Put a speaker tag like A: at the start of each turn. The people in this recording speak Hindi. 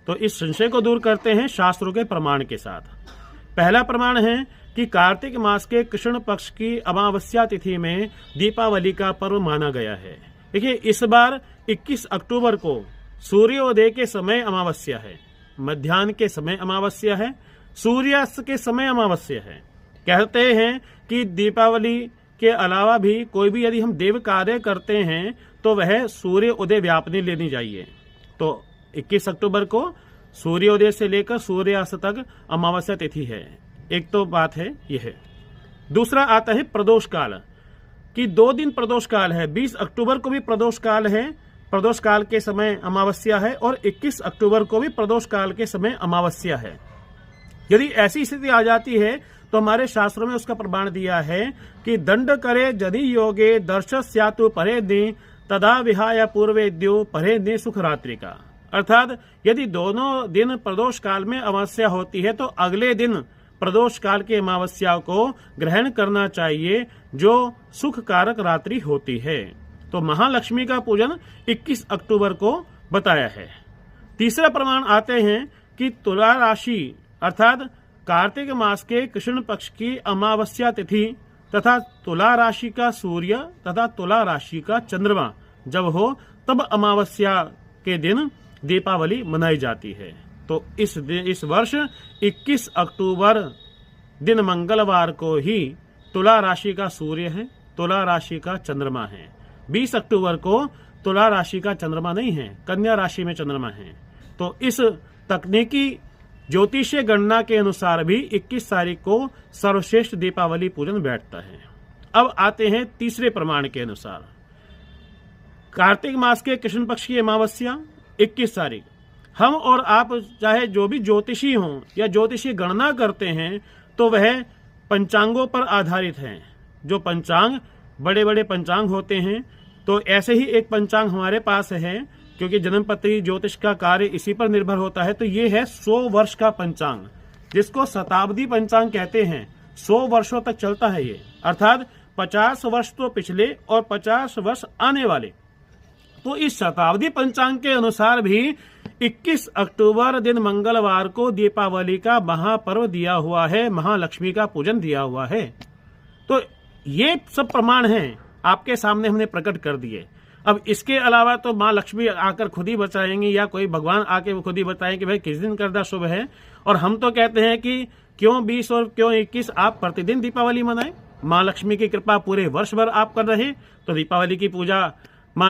A: तो इस संशय को दूर करते हैं शास्त्रों के प्रमाण के साथ। पहला प्रमाण है कि कार्तिक मास के कृष्ण पक्ष की अमावस्या तिथि में दीपावली का पर्व माना गया है। देखिए, इस बार 21 अक्टूबर को सूर्योदय के समय अमावस्या है, मध्याह्न के समय अमावस्या है, सूर्यास्त के समय अमावस्या है। कहते हैं कि दीपावली के अलावा भी कोई भी यदि हम देव कार्य करते हैं तो वह सूर्य उदय व्यापनी लेनी चाहिए। तो 21 अक्टूबर को सूर्योदय से लेकर सूर्यास्त तक अमावस्या तिथि है। एक तो बात है यह। दूसरा आता है प्रदोष काल कि 2 दिन प्रदोष काल है। 20 अक्टूबर को भी प्रदोष काल है, प्रदोष काल के समय अमावस्या है, और 21 अक्टूबर को भी प्रदोष काल के समय अमावस्या है। यदि ऐसी स्थिति आ जाती है तो हमारे शास्त्रों में उसका प्रमाण दिया है कि दंड करे जदि योगे दर्शस्यातु परे दि तदा विहाय पूर्वेद्यो परे दि सुख रात्रि का। अर्थात यदि दोनों दिन प्रदोष काल में अमावस्या होती है तो अगले दिन प्रदोष काल की अमावस्या को ग्रहण करना चाहिए, जो सुख कारक रात्रि होती है। तो महालक्ष्मी का पूजन 21 अक्टूबर को बताया है। तीसरा प्रमाण आते हैं कि तुला राशि अर्थात कार्तिक मास के कृष्ण पक्ष की अमावस्या तिथि तथा तुला राशि का सूर्य तथा तुला राशि का चंद्रमा जब हो तब अमावस्या के दिन दीपावली मनाई जाती है। तो इस वर्ष 21 अक्टूबर दिन मंगलवार को ही तुला राशि का सूर्य है, तुला राशि का चंद्रमा है। 20 अक्टूबर को तुला राशि का चंद्रमा नहीं है, कन्या राशि में चंद्रमा है। तो इस तकनीकी ज्योतिषीय गणना के अनुसार भी 21 तारीख को सर्वश्रेष्ठ दीपावली पूजन बैठता है। अब आते हैं तीसरे प्रमाण के अनुसार। कार्तिक मास के कृष्ण पक्ष की अमावस्या 21 तारीख। हम और आप चाहे जो भी ज्योतिषी हों या ज्योतिषी गणना करते हैं तो वह पंचांगों पर आधारित हैं। जो पंचांग बड़े बड़े पंचांग होते हैं, तो ऐसे ही एक पंचांग हमारे पास है, क्योंकि जन्मपत्री ज्योतिष का कार्य इसी पर निर्भर होता है। तो ये है 100 वर्ष का पंचांग, जिसको शताब्दी पंचांग कहते हैं। 100 वर्षों तक चलता है ये, अर्थात 50 वर्ष तो पिछले और 50 वर्ष आने वाले। तो इस शताब्दी पंचांग के अनुसार भी 21 अक्टूबर दिन मंगलवार को दीपावली का महापर्व दिया हुआ है, महालक्ष्मी का पूजन दिया हुआ है। तो ये सब प्रमाण हैं, आपके सामने हमने प्रकट कर दिए। अब इसके अलावा तो माँ लक्ष्मी आकर खुद ही बताएंगी या कोई भगवान आके खुद ही बताएं कि भाई किस दिन करना शुभ है। और हम तो कहते हैं कि क्यों 20 और क्यों 21, आप प्रतिदिन दीपावली मनाएं। माँ लक्ष्मी की कृपा पूरे वर्ष भर आप कर रहे तो दीपावली की पूजा